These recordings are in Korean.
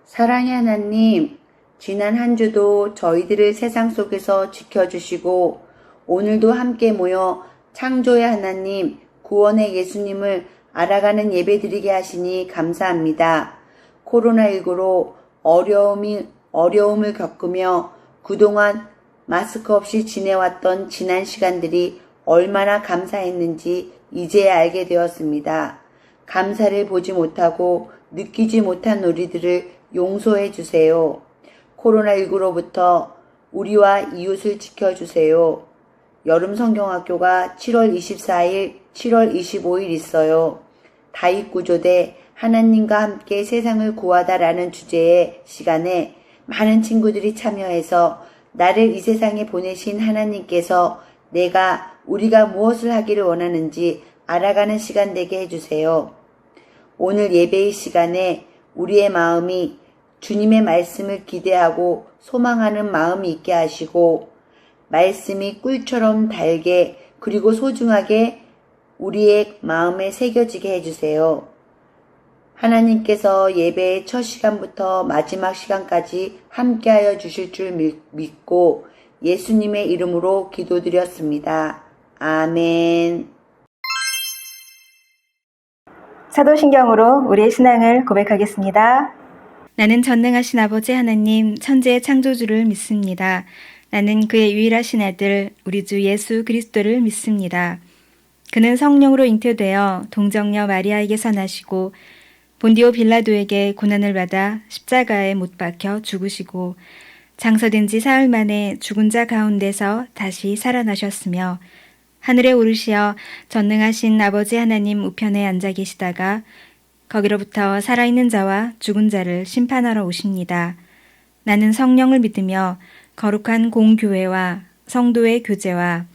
사랑의 하나님, 지난 한 주도 저희들을 세상 속에서 지켜주시고 오늘도 함께 모여 창조의 하나님, 구원의 예수님을 알아가는 예배드리게 하시니 감사합니다. 코로나19로 어려움을 겪으며 그동안 마스크 없이 지내왔던 지난 시간들이 얼마나 감사했는지 이제야 알게 되었습니다. 감사를 보지 못하고 느끼지 못한 우리들을 용서해 주세요. 코로나19로부터 우리와 이웃을 지켜주세요. 여름 성경학교가 7월 24일, 7월 25일 있어요. 다윗구조대 하나님과 함께 세상을 구하다라는 주제의 시간에 많은 친구들이 참여해서 나를 이 세상에 보내신 하나님께서 우리가 무엇을 하기를 원하는지 알아가는 시간 되게 해주세요. 오늘 예배의 시간에 우리의 마음이 주님의 말씀을 기대하고 소망하는 마음이 있게 하시고 말씀이 꿀처럼 달게 그리고 소중하게 우리의 마음에 새겨지게 해주세요. 하나님께서 예배의 첫 시간부터 마지막 시간까지 함께하여 주실 줄 믿고 예수님의 이름으로 기도드렸습니다. 아멘. 사도신경으로 우리의 신앙을 고백하겠습니다. 나는 전능하신 아버지 하나님 천지의 창조주를 믿습니다. 나는 그의 유일하신 아들 우리 주 예수 그리스도를 믿습니다. 그는 성령으로 잉태되어 동정녀 마리아에게서 나시고 본디오 빌라도에게 고난을 받아 십자가에 못 박혀 죽으시고 장사된 지 사흘 만에 죽은 자 가운데서 다시 살아나셨으며 하늘에 오르시어 전능하신 아버지 하나님 우편에 앉아 계시다가 거기로부터 살아있는 자와 죽은 자를 심판하러 오십니다. 나는 성령을 믿으며 거룩한 공교회와 성도의 교제와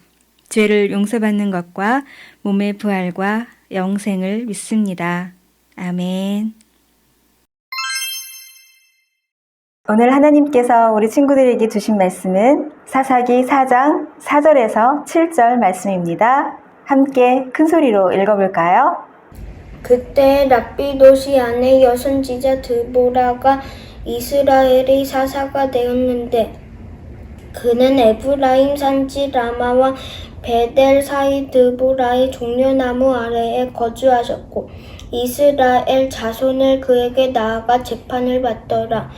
죄를 용서받는 것과 몸의 부활과 영생을 믿습니다. 아멘. 오늘 하나님께서 우리 친구들에게 주신 말씀은 사사기 4장 4절에서 7절 말씀입니다. 함께 큰 소리로 읽어볼까요? 그때 랍비도시 안에 여선지자 드보라가 이스라엘의 사사가 되었는데 그는 에브라임 산지 라마와 베델 사이 드보라의 종려나무 아래에 거주하셨고 이스라엘 자손을 그에게 나아가 재판을 받더라.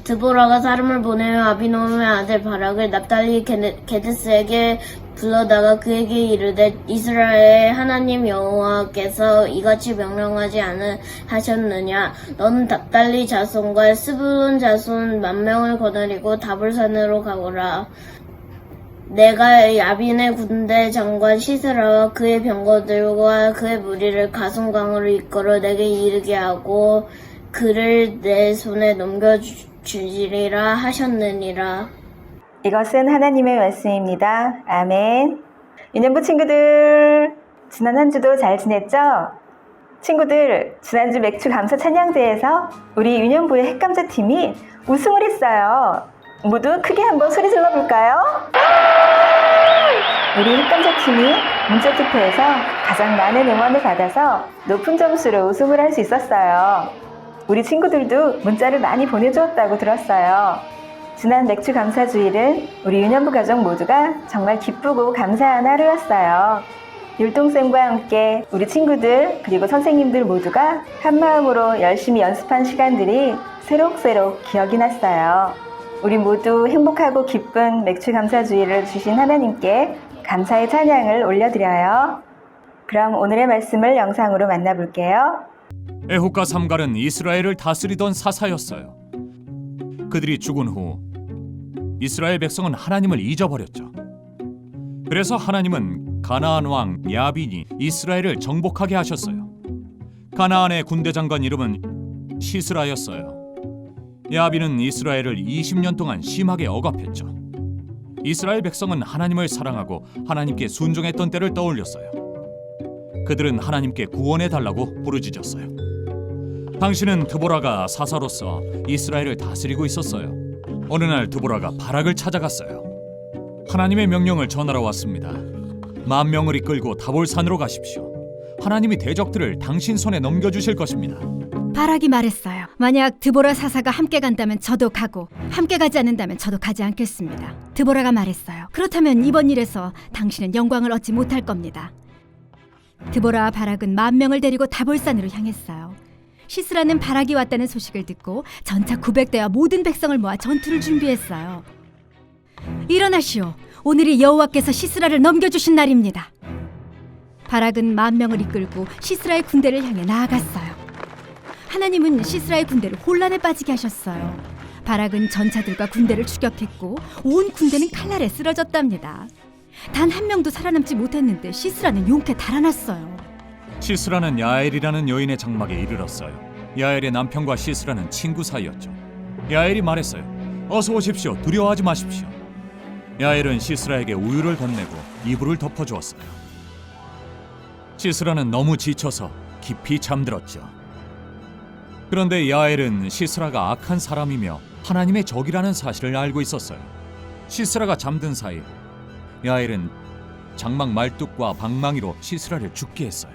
드보라가 사람을 보내어 아비노함의 아들 바락을 납달리 게데스에게 불러다가 그에게 이르되 이스라엘 하나님 여호와께서 이같이 명령하지 않으셨느냐 너는 납달리 자손과 스불론 자손 10,000명을 거느리고 다볼산으로 가거라. 내가 야빈의 군대 장관 시스라와 그의 병거들과 그의 무리를 가송강으로 이끌어 내게 이르게 하고 그를 내 손에 넘겨주리라 하셨느니라. 이것은 하나님의 말씀입니다. 아멘. 유년부 친구들, 지난 한 주도 잘 지냈죠? 친구들, 지난주 맥주 감사 찬양대에서 우리 유년부의 핵감자팀이 우승을 했어요. 모두 크게 한번 소리 질러볼까요? 우리 핵감자팀이 문자투표에서 가장 많은 응원을 받아서 높은 점수로 우승을 할 수 있었어요. 우리 친구들도 문자를 많이 보내주었다고 들었어요. 지난 맥주 감사 주일은 우리 유년부 가족 모두가 정말 기쁘고 감사한 하루였어요. 율동쌤과 함께 우리 친구들 그리고 선생님들 모두가 한마음으로 열심히 연습한 시간들이 새록새록 기억이 났어요. 우리 모두 행복하고 기쁜 맥주 감사 주일을 주신 하나님께 감사의 찬양을 올려드려요. 그럼 오늘의 말씀을 영상으로 만나볼게요. 에훗과 삼갈은 이스라엘을 다스리던 사사였어요. 그들이 죽은 후 이스라엘 백성은 하나님을 잊어버렸죠. 그래서 하나님은 가나안 왕 야빈이 이스라엘을 정복하게 하셨어요. 가나안의 군대 장관 이름은 시스라였어요. 야빈은 이스라엘을 20년 동안 심하게 억압했죠. 이스라엘 백성은 하나님을 사랑하고 하나님께 순종했던 때를 떠올렸어요. 그들은 하나님께 구원해달라고 부르짖었어요. 당시는 드보라가 사사로서 이스라엘을 다스리고 있었어요. 어느 날 드보라가 바락을 찾아갔어요. 하나님의 명령을 전하러 왔습니다. 10,000명을 이끌고 다볼산으로 가십시오. 하나님이 대적들을 당신 손에 넘겨주실 것입니다. 바락이 말했어요. 만약 드보라 사사가 함께 간다면 저도 가고 함께 가지 않는다면 저도 가지 않겠습니다. 드보라가 말했어요. 그렇다면 이번 일에서 당신은 영광을 얻지 못할 겁니다. 드보라와 바락은 10,000명을 데리고 다볼산으로 향했어요. 시스라는 바락이 왔다는 소식을 듣고 전차 900대와 모든 백성을 모아 전투를 준비했어요. 일어나시오. 오늘이 여호와께서 시스라를 넘겨주신 날입니다. 바락은 10,000명을 이끌고 시스라의 군대를 향해 나아갔어요. 하나님은 시스라의 군대를 혼란에 빠지게 하셨어요. 바락은 전차들과 군대를 추격했고 온 군대는 칼날에 쓰러졌답니다. 단 1명도 살아남지 못했는데 시스라는 용케 달아났어요. 시스라는 야엘이라는 여인의 장막에 이르렀어요. 야엘의 남편과 시스라는 친구 사이였죠. 야엘이 말했어요. 어서 오십시오. 두려워하지 마십시오. 야엘은 시스라에게 우유를 건네고 이불을 덮어주었어요. 시스라는 너무 지쳐서 깊이 잠들었죠. 그런데 야엘은 시스라가 악한 사람이며 하나님의 적이라는 사실을 알고 있었어요. 시스라가 잠든 사이 야엘은 장막 말뚝과 방망이로 시스라를 죽게 했어요.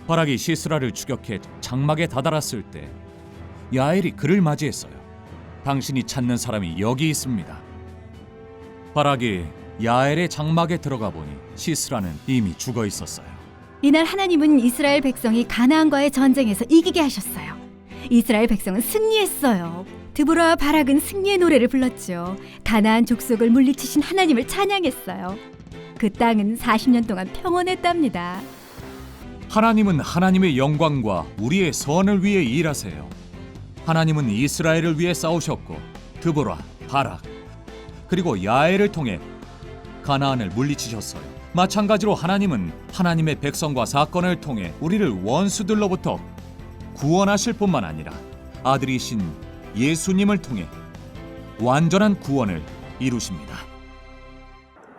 바락이 시스라를 추격해 장막에 다다랐을 때 야엘이 그를 맞이했어요. 당신이 찾는 사람이 여기 있습니다. 바락이 야엘의 장막에 들어가 보니 시스라는 이미 죽어 있었어요. 이날 하나님은 이스라엘 백성이 가나안과의 전쟁에서 이기게 하셨어요. 이스라엘 백성은 승리했어요. 드보라와 바락은 승리의 노래를 불렀죠. 가나안 족속을 물리치신 하나님을 찬양했어요. 그 땅은 40년 동안 평온했답니다. 하나님은 하나님의 영광과 우리의 선을 위해 일하세요. 하나님은 이스라엘을 위해 싸우셨고 드보라, 바락, 그리고 야엘을 통해 가나안을 물리치셨어요. 마찬가지로 하나님은 하나님의 백성과 사건을 통해 우리를 원수들로부터 구원하실 뿐만 아니라 아들이신 예수님을 통해 완전한 구원을 이루십니다.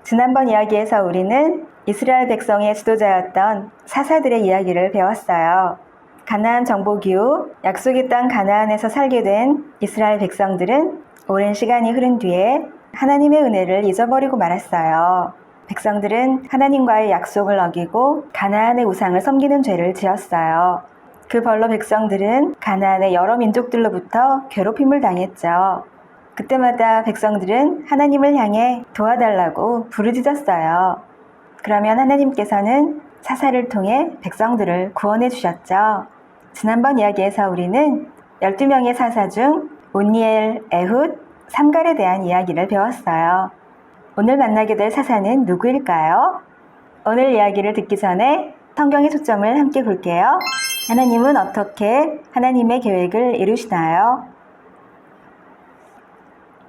지난번 이야기에서 우리는 이스라엘 백성의 지도자였던 사사들의 이야기를 배웠어요. 가나안 정복 이후 약속의 땅 가나안에서 살게 된 이스라엘 백성들은 오랜 시간이 흐른 뒤에 하나님의 은혜를 잊어버리고 말았어요. 백성들은 하나님과의 약속을 어기고 가나안의 우상을 섬기는 죄를 지었어요. 그 벌로 백성들은 가나안의 여러 민족들로부터 괴롭힘을 당했죠. 그때마다 백성들은 하나님을 향해 도와달라고 부르짖었어요. 그러면 하나님께서는 사사를 통해 백성들을 구원해 주셨죠. 지난번 이야기에서 우리는 12명의 사사 중 온니엘, 에훗, 삼갈에 대한 이야기를 배웠어요. 오늘 만나게 될 사사는 누구일까요? 오늘 이야기를 듣기 전에 성경의 초점을 함께 볼게요. 하나님은 어떻게 하나님의 계획을 이루시나요?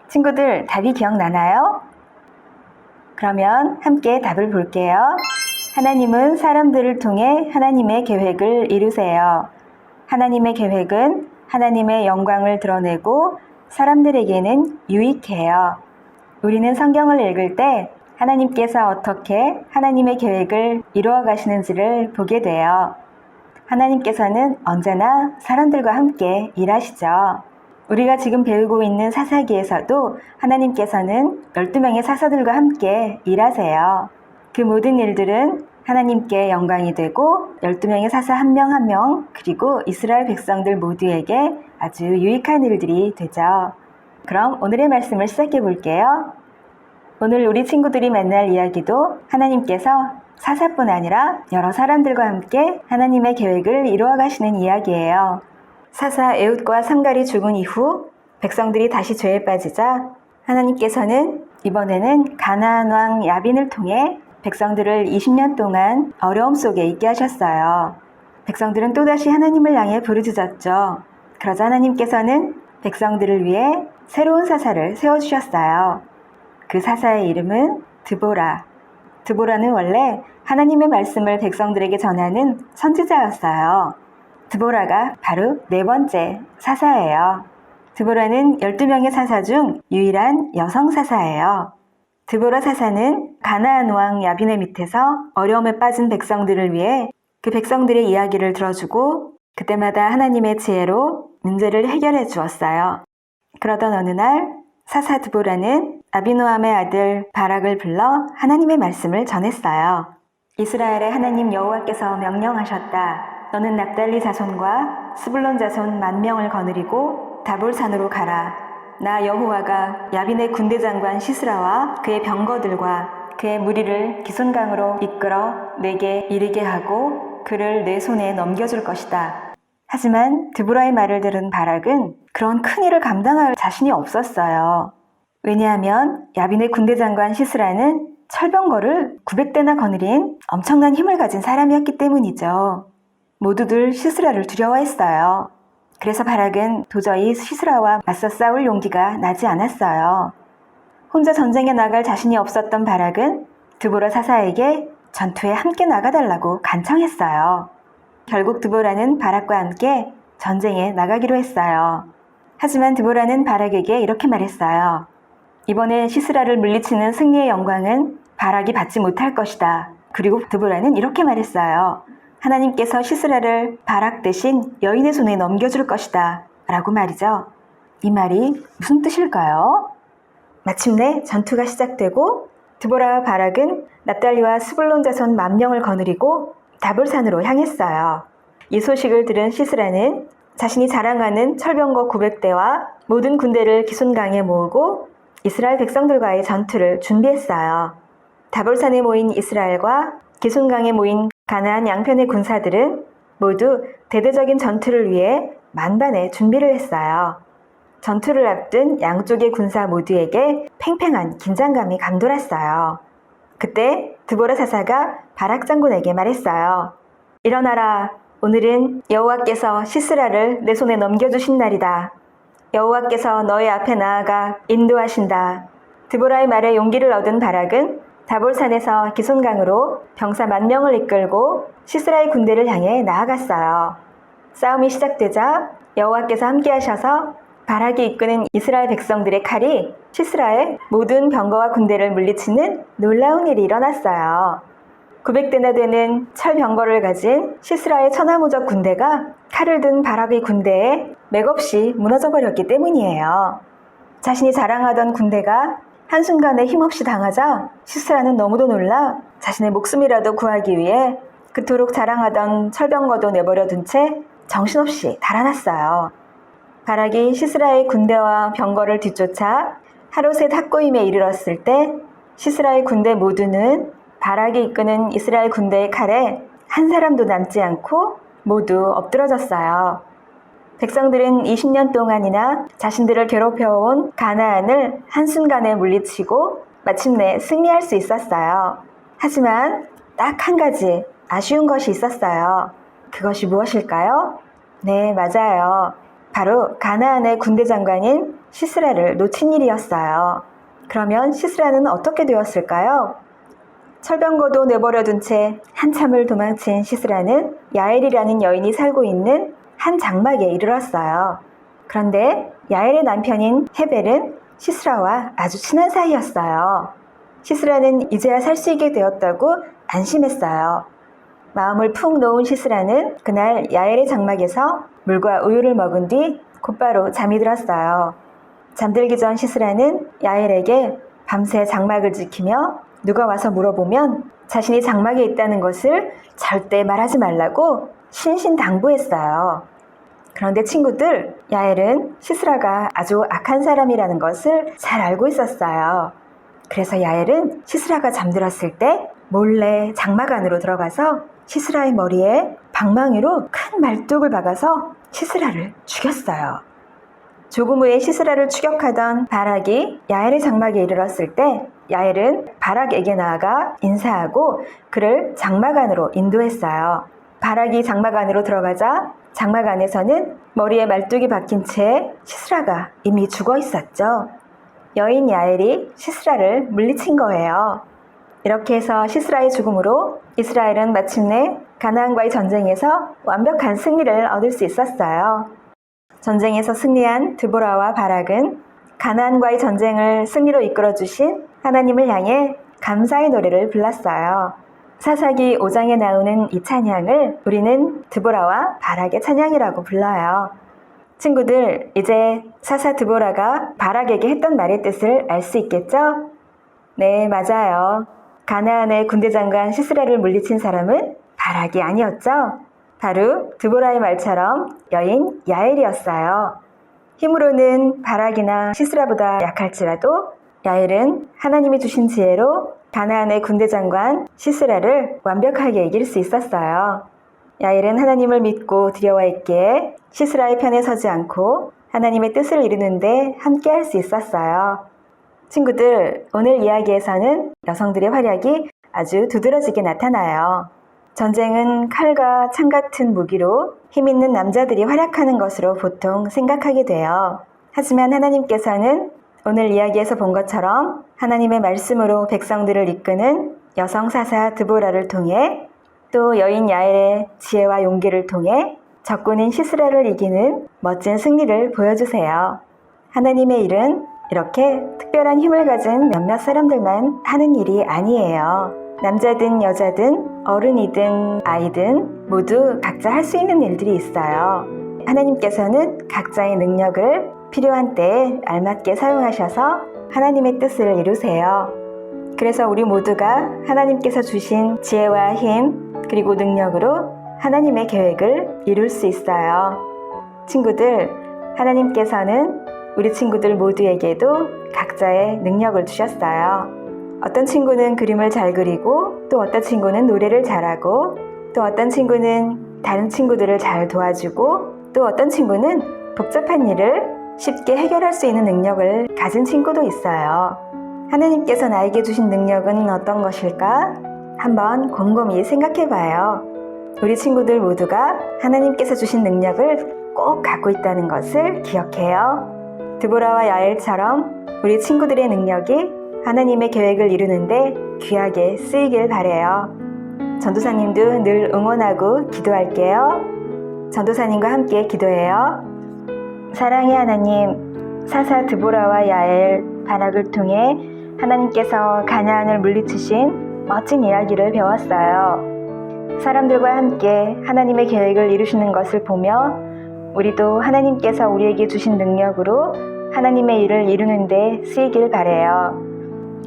친구들, 답이 기억나나요? 그러면 함께 답을 볼게요. 하나님은 사람들을 통해 하나님의 계획을 이루세요. 하나님의 계획은 하나님의 영광을 드러내고 사람들에게는 유익해요. 우리는 성경을 읽을 때 하나님께서 어떻게 하나님의 계획을 이루어 가시는지를 보게 돼요. 하나님께서는 언제나 사람들과 함께 일하시죠. 우리가 지금 배우고 있는 사사기에서도 하나님께서는 12명의 사사들과 함께 일하세요. 그 모든 일들은 하나님께 영광이 되고 12명의 사사 한 명 한 명 그리고 이스라엘 백성들 모두에게 아주 유익한 일들이 되죠. 그럼 오늘의 말씀을 시작해 볼게요. 오늘 우리 친구들이 만날 이야기도 하나님께서 사사뿐 아니라 여러 사람들과 함께 하나님의 계획을 이루어 가시는 이야기예요. 사사 에훗과 삼갈이 죽은 이후 백성들이 다시 죄에 빠지자 하나님께서는 이번에는 가나안 왕 야빈을 통해 백성들을 20년 동안 어려움 속에 있게 하셨어요. 백성들은 또다시 하나님을 향해 부르짖었죠. 그러자 하나님께서는 백성들을 위해 새로운 사사를 세워주셨어요. 그 사사의 이름은 드보라. 드보라는 원래 하나님의 말씀을 백성들에게 전하는 선지자였어요. 드보라가 바로 4번째 사사예요. 드보라는 12명의 사사 중 유일한 여성 사사예요. 드보라 사사는 가나안 왕 야빈의 밑에서 어려움에 빠진 백성들을 위해 그 백성들의 이야기를 들어주고 그때마다 하나님의 지혜로 문제를 해결해 주었어요. 그러던 어느 날 사사 드보라는 아비노함의 아들 바락을 불러 하나님의 말씀을 전했어요. 이스라엘의 하나님 여호와께서 명령하셨다. 너는 납달리 자손과 스불론 자손 10,000명을 거느리고 다볼산으로 가라. 나 여호와가 야빈의 군대 장관 시스라와 그의 병거들과 그의 무리를 기손강으로 이끌어 내게 이르게 하고 그를 내 손에 넘겨줄 것이다. 하지만 드보라의 말을 들은 바락은 그런 큰 일을 감당할 자신이 없었어요. 왜냐하면 야빈의 군대 장관 시스라는 철병거를 900대나 거느린 엄청난 힘을 가진 사람이었기 때문이죠. 모두들 시스라를 두려워했어요. 그래서 바락은 도저히 시스라와 맞서 싸울 용기가 나지 않았어요. 혼자 전쟁에 나갈 자신이 없었던 바락은 드보라 사사에게 전투에 함께 나가달라고 간청했어요. 결국 드보라는 바락과 함께 전쟁에 나가기로 했어요. 하지만 드보라는 바락에게 이렇게 말했어요. 이번에 시스라를 물리치는 승리의 영광은 바락이 받지 못할 것이다. 그리고 드보라는 이렇게 말했어요. 하나님께서 시스라를 바락 대신 여인의 손에 넘겨줄 것이다. 라고 말이죠. 이 말이 무슨 뜻일까요? 마침내 전투가 시작되고 드보라와 바락은 납달리와 스불론 자손 10,000명을 거느리고 다볼산으로 향했어요. 이 소식을 들은 시스라는 자신이 자랑하는 철병거 900대와 모든 군대를 기손강에 모으고 이스라엘 백성들과의 전투를 준비했어요. 다볼산에 모인 이스라엘과 기손강에 모인 가나안 양편의 군사들은 모두 대대적인 전투를 위해 만반의 준비를 했어요. 전투를 앞둔 양쪽의 군사 모두에게 팽팽한 긴장감이 감돌았어요. 그때 드보라 사사가 바락 장군에게 말했어요. 일어나라. 오늘은 여호와께서 시스라를 내 손에 넘겨주신 날이다. 여호와께서 너의 앞에 나아가 인도하신다. 드보라의 말에 용기를 얻은 바락은 다볼산에서 기손강으로 병사 10,000명을 이끌고 시스라의 군대를 향해 나아갔어요. 싸움이 시작되자 여호와께서 함께하셔서 바락이 이끄는 이스라엘 백성들의 칼이 시스라의 모든 병거와 군대를 물리치는 놀라운 일이 일어났어요. 900대나 되는 철병거를 가진 시스라의 천하무적 군대가 칼을 든 바락의 군대에 맥없이 무너져버렸기 때문이에요. 자신이 자랑하던 군대가 한순간에 힘없이 당하자 시스라는 너무도 놀라 자신의 목숨이라도 구하기 위해 그토록 자랑하던 철병거도 내버려 둔 채 정신없이 달아났어요. 바락이 시스라의 군대와 병거를 뒤쫓아 하롯의 탁고임에 이르렀을 때 시스라의 군대 모두는 바락이 이끄는 이스라엘 군대의 칼에 한 사람도 남지 않고 모두 엎드러졌어요. 백성들은 20년 동안이나 자신들을 괴롭혀온 가나안을 한순간에 물리치고 마침내 승리할 수 있었어요. 하지만 딱 한 가지 아쉬운 것이 있었어요. 그것이 무엇일까요? 네, 맞아요. 바로 가나안의 군대 장관인 시스라를 놓친 일이었어요. 그러면 시스라는 어떻게 되었을까요? 철병거도 내버려둔 채 한참을 도망친 시스라는 야엘이라는 여인이 살고 있는 한 장막에 이르렀어요. 그런데 야엘의 남편인 헤벨은 시스라와 아주 친한 사이였어요. 시스라는 이제야 살 수 있게 되었다고 안심했어요. 마음을 푹 놓은 시스라는 그날 야엘의 장막에서 물과 우유를 먹은 뒤 곧바로 잠이 들었어요. 잠들기 전 시스라는 야엘에게 밤새 장막을 지키며 누가 와서 물어보면 자신이 장막에 있다는 것을 절대 말하지 말라고 신신당부했어요. 그런데 친구들, 야엘은 시스라가 아주 악한 사람이라는 것을 잘 알고 있었어요. 그래서 야엘은 시스라가 잠들었을 때 몰래 장막 안으로 들어가서 시스라의 머리에 방망이로 큰 말뚝을 박아서 시스라를 죽였어요. 조금 후에 시스라를 추격하던 바락이 야엘의 장막에 이르렀을 때 야엘은 바락에게 나아가 인사하고 그를 장막 안으로 인도했어요. 바락이 장막 안으로 들어가자 장막 안에서는 머리에 말뚝이 박힌 채 시스라가 이미 죽어 있었죠. 여인 야엘이 시스라를 물리친 거예요. 이렇게 해서 시스라의 죽음으로 이스라엘은 마침내 가나안과의 전쟁에서 완벽한 승리를 얻을 수 있었어요. 전쟁에서 승리한 드보라와 바락은 가나안과의 전쟁을 승리로 이끌어주신 하나님을 향해 감사의 노래를 불렀어요. 사사기 5장에 나오는 이 찬양을 우리는 드보라와 바락의 찬양이라고 불러요. 친구들, 이제 사사 드보라가 바락에게 했던 말의 뜻을 알 수 있겠죠? 네, 맞아요. 가나안의 군대 장관 시스라를 물리친 사람은 바락이 아니었죠? 바로 드보라의 말처럼 여인 야엘이었어요. 힘으로는 바락이나 시스라보다 약할지라도 야엘은 하나님이 주신 지혜로 가나안의 군대 장관 시스라를 완벽하게 이길 수 있었어요. 야엘은 하나님을 믿고 두려워했기에 시스라의 편에 서지 않고 하나님의 뜻을 이루는데 함께 할 수 있었어요. 친구들, 오늘 이야기에서는 여성들의 활약이 아주 두드러지게 나타나요. 전쟁은 칼과 창 같은 무기로 힘있는 남자들이 활약하는 것으로 보통 생각하게 돼요. 하지만 하나님께서는 오늘 이야기에서 본 것처럼 하나님의 말씀으로 백성들을 이끄는 여성 사사 드보라를 통해 또 여인 야엘의 지혜와 용기를 통해 적군인 시스라를 이기는 멋진 승리를 보여주세요. 하나님의 일은 이렇게 특별한 힘을 가진 몇몇 사람들만 하는 일이 아니에요. 남자든 여자든 어른이든 아이든 모두 각자 할 수 있는 일들이 있어요. 하나님께서는 각자의 능력을 필요한 때에 알맞게 사용하셔서 하나님의 뜻을 이루세요. 그래서 우리 모두가 하나님께서 주신 지혜와 힘 그리고 능력으로 하나님의 계획을 이룰 수 있어요. 친구들, 하나님께서는 우리 친구들 모두에게도 각자의 능력을 주셨어요. 어떤 친구는 그림을 잘 그리고 또 어떤 친구는 노래를 잘하고 또 어떤 친구는 다른 친구들을 잘 도와주고 또 어떤 친구는 복잡한 일을 쉽게 해결할 수 있는 능력을 가진 친구도 있어요. 하나님께서 나에게 주신 능력은 어떤 것일까? 한번 곰곰이 생각해 봐요. 우리 친구들 모두가 하나님께서 주신 능력을 꼭 갖고 있다는 것을 기억해요. 드보라와 야엘처럼 우리 친구들의 능력이 하나님의 계획을 이루는데 귀하게 쓰이길 바래요. 전도사님도 늘 응원하고 기도할게요. 전도사님과 함께 기도해요. 사랑의 하나님, 사사 드보라와 야엘, 바락을 통해 하나님께서 가나안을 물리치신 멋진 이야기를 배웠어요. 사람들과 함께 하나님의 계획을 이루시는 것을 보며 우리도 하나님께서 우리에게 주신 능력으로 하나님의 일을 이루는 데 쓰이길 바래요.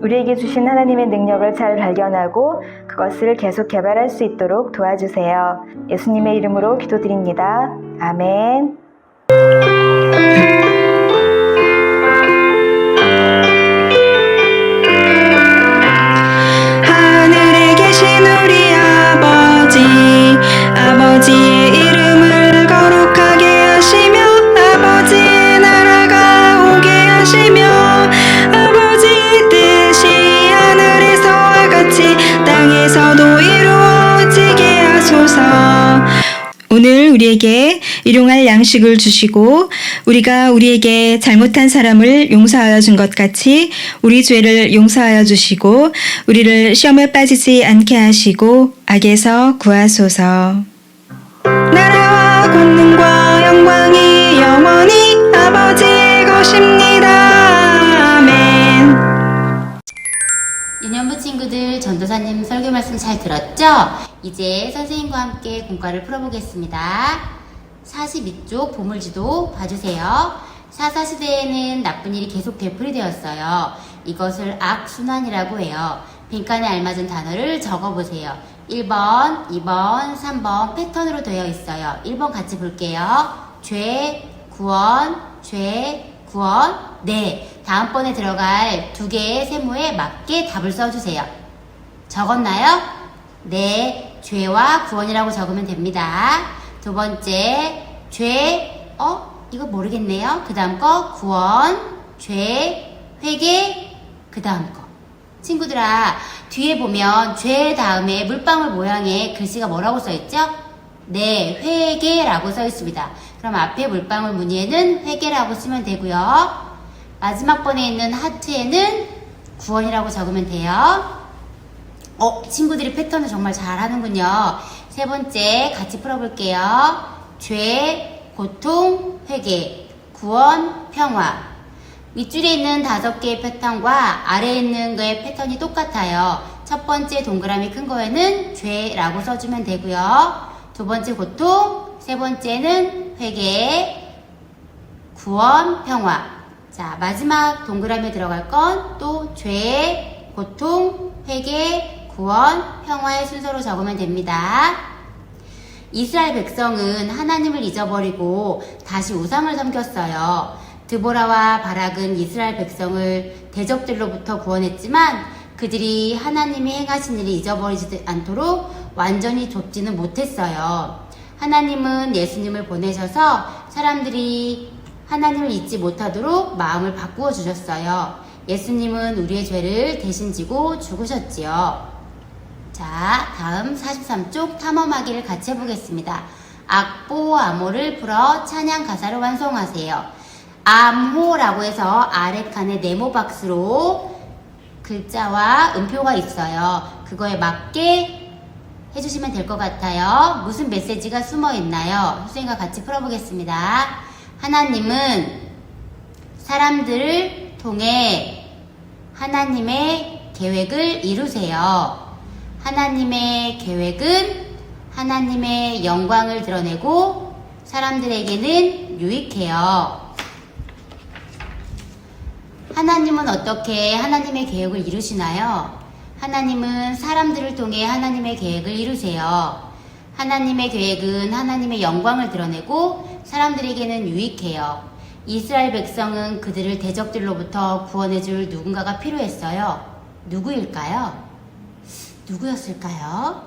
우리에게 주신 하나님의 능력을 잘 발견하고 그것을 계속 개발할 수 있도록 도와주세요. 예수님의 이름으로 기도드립니다. 아멘. 하늘에 계신 우리 아버지의 이름을 거룩하게 하시며 아버지의 나라가 오게 하시며 아버지의 뜻이 하늘에서와 같이 땅에서도 이루어지게 하소서. 오늘 우리에게 일용할 양식을 주시고 우리가 우리에게 잘못한 사람을 용서하여 준 것 같이 우리 죄를 용서하여 주시고 우리를 시험에 빠지지 않게 하시고 악에서 구하소서. 나라와 권능과 영광이 영원히 아버지의 것입니다. 아멘. 유년부 친구들, 전도사님 설교 말씀 잘 들었죠? 이제 선생님과 함께 공과를 풀어보겠습니다. 42쪽 보물지도 봐주세요. 사사시대에는 나쁜 일이 계속 되풀이되었어요. 이것을 악순환이라고 해요. 빈칸에 알맞은 단어를 적어보세요. 1번, 2번, 3번 패턴으로 되어 있어요. 1번 같이 볼게요. 죄, 구원, 죄, 구원. 네, 다음번에 들어갈 두 개의 세모에 맞게 답을 써주세요. 적었나요? 네, 죄와 구원이라고 적으면 됩니다. 두 번째, 죄, 이거 모르겠네요. 그 다음 거, 구원, 죄, 회개, 그 다음 거. 친구들아, 뒤에 보면 죄 다음에 물방울 모양의 글씨가 뭐라고 써있죠? 네, 회개라고 써있습니다. 그럼 앞에 물방울 무늬에는 회개라고 쓰면 되고요. 마지막 번에 있는 하트에는 구원이라고 적으면 돼요. 친구들이 패턴을 정말 잘 하는군요. 세 번째 같이 풀어볼게요. 죄, 고통, 회개, 구원, 평화. 윗줄에 있는 5개의 패턴과 아래에 있는 거의 패턴이 똑같아요. 첫 번째 동그라미 큰 거에는 죄라고 써주면 되고요. 두 번째 고통, 세 번째는 회개, 구원, 평화. 자, 마지막 동그라미에 들어갈 건 또 죄, 고통, 회개, 구원, 평화의 순서로 적으면 됩니다. 이스라엘 백성은 하나님을 잊어버리고 다시 우상을 섬겼어요. 드보라와 바락은 이스라엘 백성을 대적들로부터 구원했지만 그들이 하나님이 행하신 일을 잊어버리지 않도록 완전히 돕지는 못했어요. 하나님은 예수님을 보내셔서 사람들이 하나님을 잊지 못하도록 마음을 바꾸어 주셨어요. 예수님은 우리의 죄를 대신 지고 죽으셨지요. 자, 다음 43쪽 탐험하기를 같이 해보겠습니다. 악보 암호를 풀어 찬양 가사를 완성하세요. 암호라고 해서 아래 칸에 네모 박스로 글자와 음표가 있어요. 그거에 맞게 해주시면 될 것 같아요. 무슨 메시지가 숨어 있나요? 선생님과 같이 풀어보겠습니다. 하나님은 사람들을 통해 하나님의 계획을 이루세요. 하나님의 계획은 하나님의 영광을 드러내고 사람들에게는 유익해요. 하나님은 어떻게 하나님의 계획을 이루시나요? 하나님은 사람들을 통해 하나님의 계획을 이루세요. 하나님의 계획은 하나님의 영광을 드러내고 사람들에게는 유익해요. 이스라엘 백성은 그들을 대적들로부터 구원해줄 누군가가 필요했어요. 누구일까요? 누구였을까요?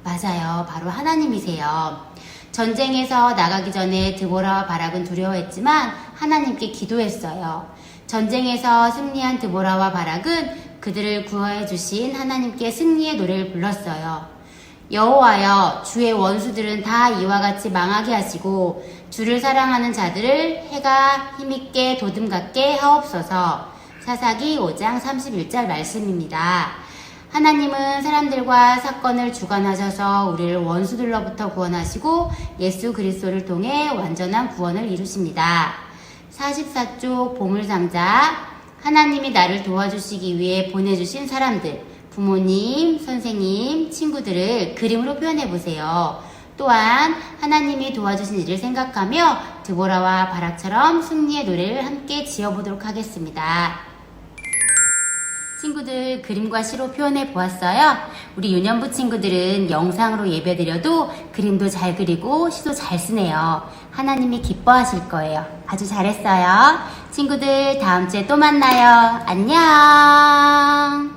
맞아요. 바로 하나님이세요. 전쟁에서 나가기 전에 드보라와 바락은 두려워했지만 하나님께 기도했어요. 전쟁에서 승리한 드보라와 바락은 그들을 구원해 주신 하나님께 승리의 노래를 불렀어요. 여호와여, 주의 원수들은 다 이와 같이 망하게 하시고 주를 사랑하는 자들을 해가 힘있게 도둠 같게 하옵소서. 사사기 5장 31절 말씀입니다. 하나님은 사람들과 사건을 주관하셔서 우리를 원수들로부터 구원하시고 예수 그리스도를 통해 완전한 구원을 이루십니다. 44쪽 보물상자, 하나님이 나를 도와주시기 위해 보내주신 사람들, 부모님, 선생님, 친구들을 그림으로 표현해보세요. 또한 하나님이 도와주신 일을 생각하며 드보라와 바락처럼 승리의 노래를 함께 지어보도록 하겠습니다. 친구들 그림과 시로 표현해 보았어요. 우리 유년부 친구들은 영상으로 예배드려도 그림도 잘 그리고 시도 잘 쓰네요. 하나님이 기뻐하실 거예요. 아주 잘했어요. 친구들 다음 주에 또 만나요. 안녕.